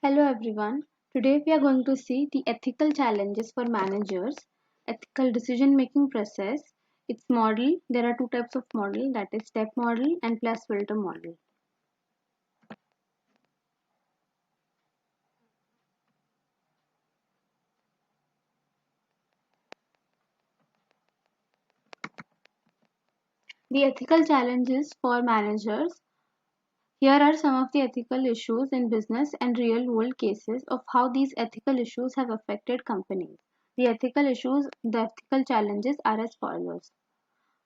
Hello everyone. Today we are going to see the ethical challenges for managers, ethical decision making process, its model. There are two types of model, that is step model and plus filter model. The ethical challenges for managers. Here are some of the ethical issues in business and real world cases of how these ethical issues have affected companies. The ethical challenges are as follows: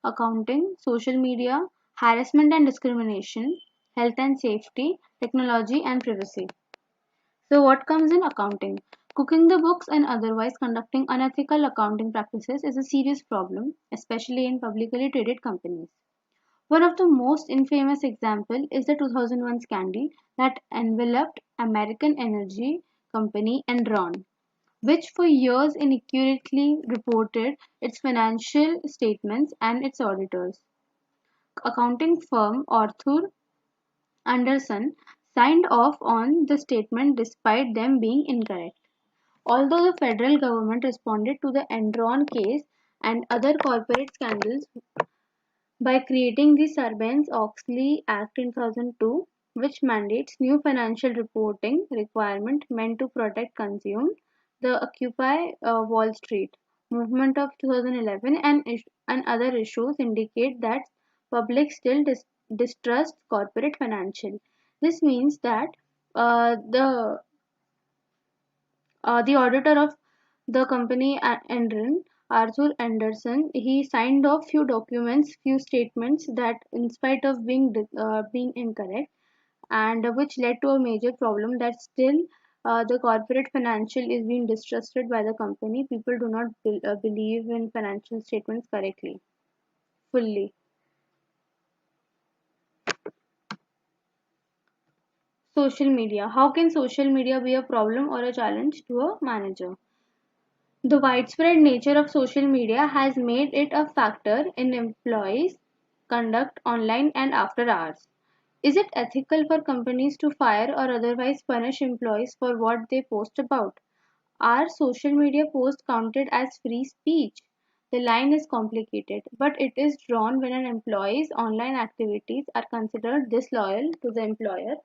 accounting, social media, harassment and discrimination, health and safety, technology and privacy. So, what comes in accounting? Cooking the books and otherwise conducting unethical accounting practices is a serious problem, especially in publicly traded companies. One of the most infamous examples is the 2001 scandal that enveloped American energy company Enron, which for years inaccurately reported its financial statements and its auditors. Accounting firm Arthur Andersen signed off on the statement despite them being incorrect. Although the federal government responded to the Enron case and other corporate scandals by creating the Sarbanes-Oxley Act in 2002, which mandates new financial reporting requirement meant to protect consumers, the Occupy Wall Street movement of 2011 and other issues indicate that public still distrust corporate financial. This means that the auditor of the company Enron, Arthur Anderson, he signed off few documents, few statements that, in spite of being incorrect, and which led to a major problem that still the corporate financial is being distrusted by the company. People do not believe in financial statements correctly, fully. Social media. How can social media be a problem or a challenge to a manager? The widespread nature of social media has made it a factor in employees' conduct online and after hours. Is it ethical for companies to fire or otherwise punish employees for what they post about? Are social media posts counted as free speech? The line is complicated, but it is drawn when an employee's online activities are considered disloyal to the employer,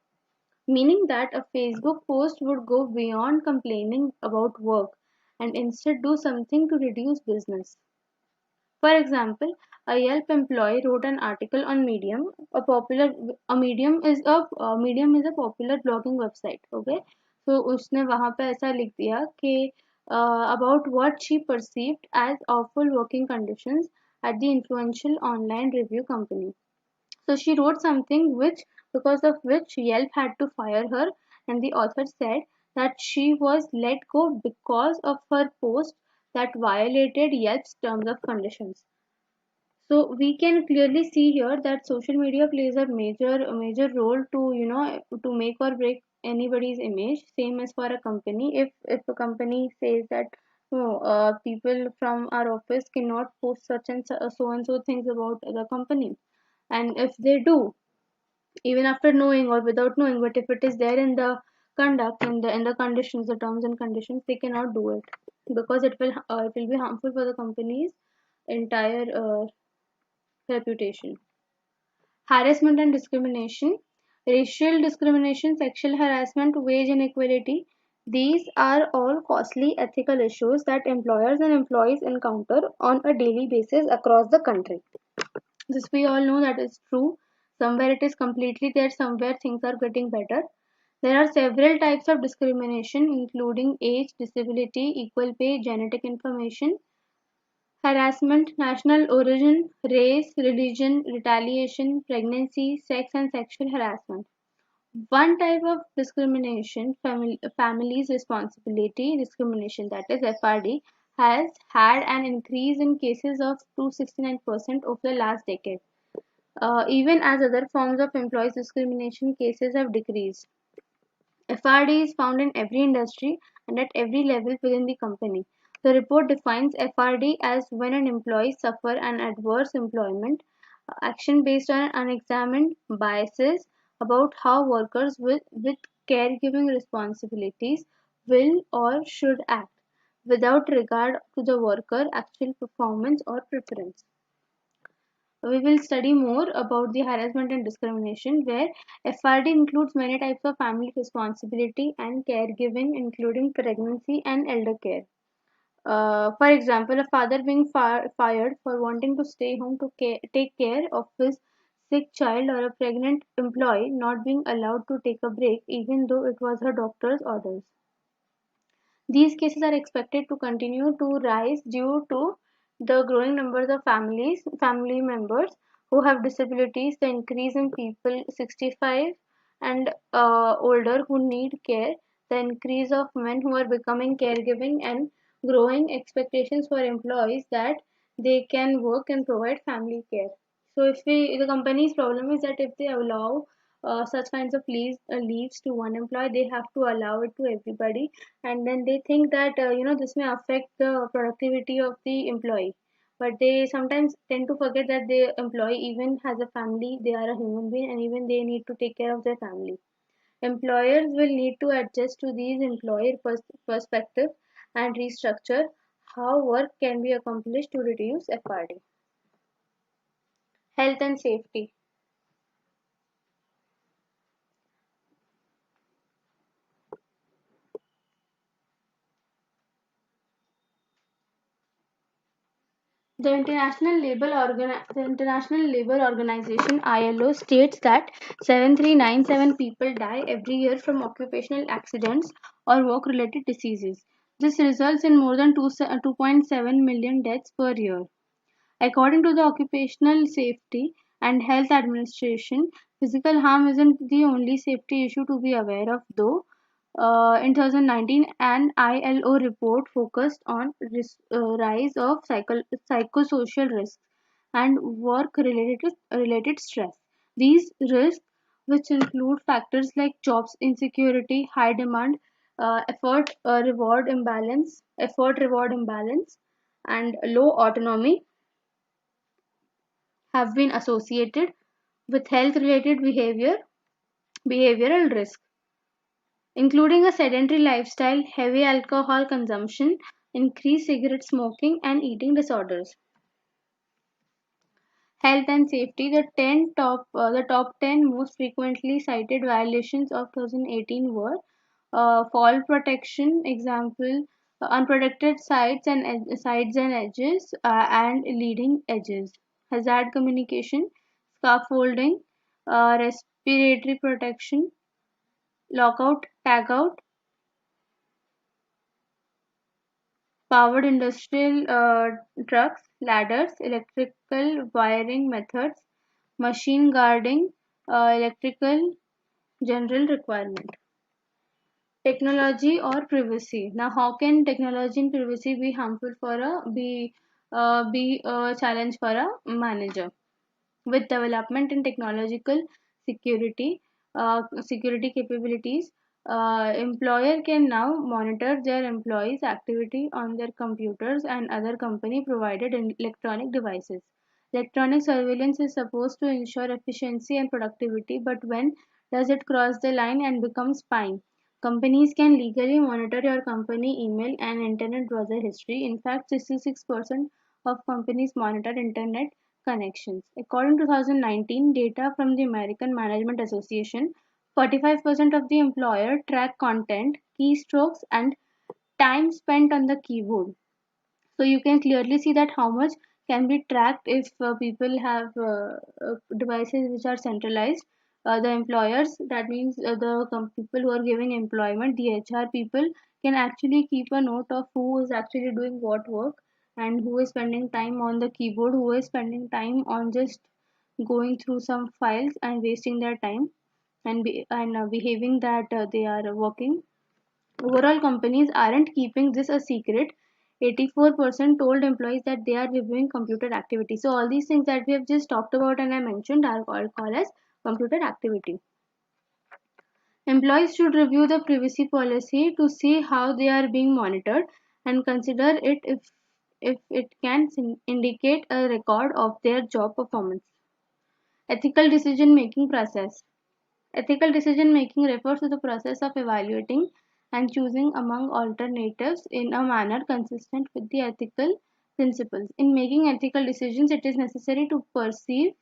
meaning that a Facebook post would go beyond complaining about work and instead do something to reduce business. For example, a Yelp employee wrote an article on Medium. A Medium is a popular blogging website. Okay, so उसने वहाँ पे ऐसा लिख दिया कि about what she perceived as awful working conditions at the influential online review company. So she wrote something because of which Yelp had to fire her, and the author said that she was let go because of her post that violated Yelp's terms of conditions. So we can clearly see here that social media plays a major role to to make or break anybody's image. Same as for a company. If a company says that no, people from our office cannot post such and so and so things about the company, and if they do, even after knowing or without knowing, but if it is there in the conduct, in the conditions, the terms and conditions, they cannot do it because it will be harmful for the company's entire reputation. Harassment and discrimination, racial discrimination, sexual harassment, wage inequality, these are all costly ethical issues that employers and employees encounter on a daily basis across the country. This we all know that is true. Somewhere it is completely there, somewhere things are getting better. There are several types of discrimination, including age, disability, equal pay, genetic information, harassment, national origin, race, religion, retaliation, pregnancy, sex, and sexual harassment. One type of discrimination, family's responsibility discrimination, that is FRD, has had an increase in cases of 269% over the last decade, even as other forms of employees discrimination cases have decreased. FRD is found in every industry and at every level within the company. The report defines FRD as when an employee suffers an adverse employment action based on unexamined biases about how workers with caregiving responsibilities will or should act without regard to the worker actual performance or preference. We will study more about the harassment and discrimination, where FRD includes many types of family responsibility and caregiving, including pregnancy and elder care. For example, a father being fired for wanting to stay home to take care of his sick child, or a pregnant employee not being allowed to take a break even though it was her doctor's orders. These cases are expected to continue to rise due to the growing numbers of family members who have disabilities, the increase in people 65 and older who need care, the increase of men who are becoming caregiving, and growing expectations for employees that they can work and provide family care. So, if the company's problem is that if they allow such kinds of leaves to one employee, they have to allow it to everybody, and then they think that this may affect the productivity of the employee, but they sometimes tend to forget that the employee even has a family, they are a human being, and even they need to take care of their family. Employers will need to adjust to these employer perspective and restructure how work can be accomplished to reduce FRD. Health and safety. The International Labour Organization (ILO) states that 7397 people die every year from occupational accidents or work-related diseases. This results in more than 2.7 million deaths per year. According to the Occupational Safety and Health Administration, physical harm isn't the only safety issue to be aware of, though. In 2019, an ILO report focused on rise of psychosocial risks and work related stress. These risks, which include factors like jobs insecurity, high demand, effort reward imbalance, and low autonomy, have been associated with health related behavioral risk, including a sedentary lifestyle, heavy alcohol consumption, increased cigarette smoking, and eating disorders. Health and safety. The top 10 most frequently cited violations of 2018 were fall protection, example, unprotected sides and edges, and leading edges, hazard communication, scaffolding, respiratory protection, lockout, tagout, powered industrial trucks, ladders, electrical wiring methods, machine guarding, electrical general requirement. Technology or privacy. Now, how can technology and privacy be harmful for be a challenge for a manager? With development in technological security, security capabilities, employer can now monitor their employees' activity on their computers and other company provided electronic devices. Electronic surveillance is supposed to ensure efficiency and productivity, but when does it cross the line and become spying? Companies can legally monitor your company email and internet browser history. In fact, 66% of companies monitor internet connections. According to 2019 data from the American Management Association, 45% of the employer track content, keystrokes, and time spent on the keyboard. So you can clearly see that how much can be tracked if people have devices which are centralized. The employers, that means people who are giving employment, the HR people, can actually keep a note of who is actually doing what work, and who is spending time on the keyboard, who is spending time on just going through some files and wasting their time, and behaving that they are working. Overall, companies aren't keeping this a secret. 84% told employees that they are reviewing computer activity. So, all these things that we have just talked about and I mentioned are called as computer activity. Employees should review the privacy policy to see how they are being monitored and consider it if it can indicate a record of their job performance. Ethical decision making process. Ethical decision making refers to the process of evaluating and choosing among alternatives in a manner consistent with the ethical principles. In making ethical decisions, it is necessary to perceive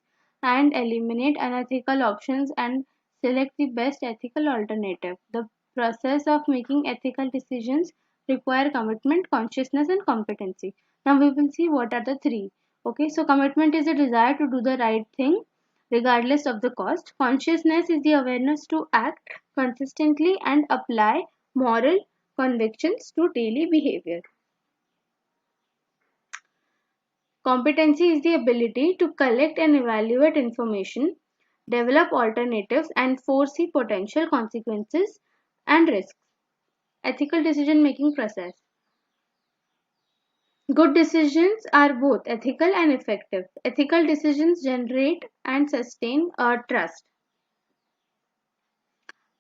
and eliminate unethical options and select the best ethical alternative. The process of making ethical decisions require commitment, consciousness, and competency. Now we will see what are the three. Okay, so commitment is a desire to do the right thing regardless of the cost. Consciousness is the awareness to act consistently and apply moral convictions to daily behavior. Competency is the ability to collect and evaluate information, develop alternatives, and foresee potential consequences and risks. Ethical decision making process. Good decisions are both ethical and effective. Ethical decisions generate and sustain trust.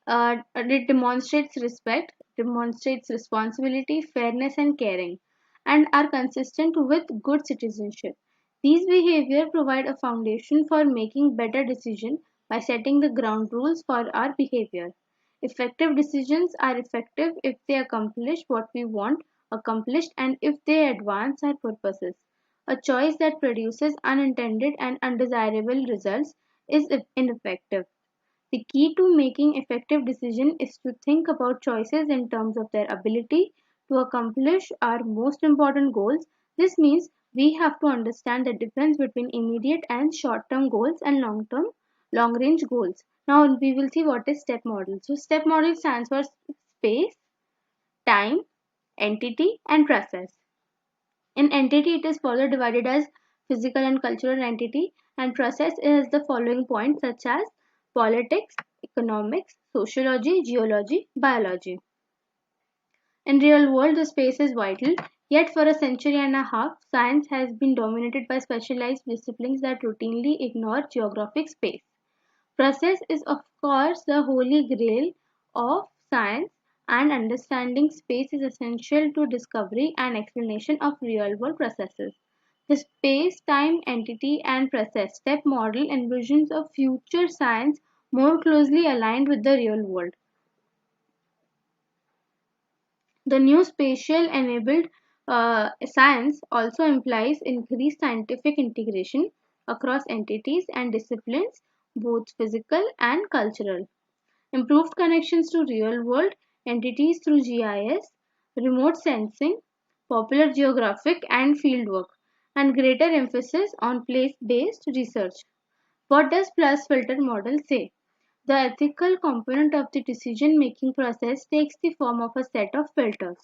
It demonstrates respect, demonstrates responsibility, fairness, and caring, and are consistent with good citizenship. These behavior provide a foundation for making better decisions by setting the ground rules for our behavior. Effective decisions are effective if they accomplish what we want accomplished and if they advance our purposes. A choice that produces unintended and undesirable results is ineffective. The key to making effective decisions is to think about choices in terms of their ability to accomplish our most important goals. This means we have to understand the difference between immediate and short-term goals and long-range goals. Now we will see what is STEP model. So STEP model stands for space, time, entity, and process. In entity, it is further divided as physical and cultural entity, and process is the following points such as politics, economics, sociology, geology, biology. In real world, the space is vital, yet for a century and a half, science has been dominated by specialized disciplines that routinely ignore geographic space. Process is of course the holy grail of science, and understanding space is essential to discovery and explanation of real world processes. The space-time entity and process step model envisions a future science more closely aligned with the real world. The new spatial enabled science also implies increased scientific integration across entities and disciplines, both physical and cultural. Improved connections to real world entities through GIS, remote sensing, popular geographic and fieldwork, and greater emphasis on place-based research. What does plus filter model say? The ethical component of the decision-making process takes the form of a set of filters.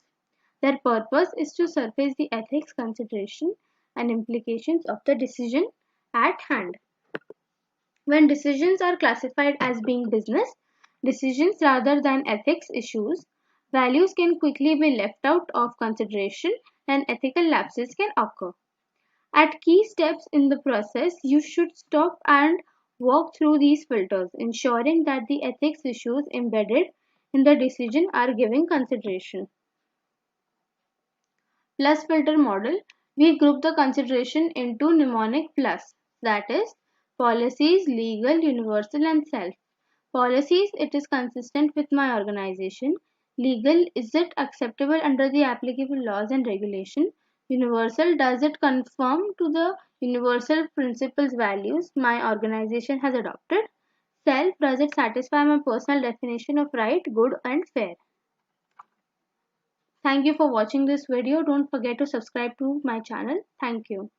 Their purpose is to surface the ethics consideration and implications of the decision at hand. When decisions are classified as being business decisions rather than ethics issues, values can quickly be left out of consideration and ethical lapses can occur. At key steps in the process, you should stop and walk through these filters, ensuring that the ethics issues embedded in the decision are given consideration. Plus filter model, we group the consideration into mnemonic plus, that is, policies, legal, universal, and self. Policies, it is consistent with my organization. Legal, is it acceptable under the applicable laws and regulation? Universal, does it conform to the universal principles values my organization has adopted? Self, does it satisfy my personal definition of right, good, and fair? Thank you for watching this video. Don't forget to subscribe to my channel. Thank you.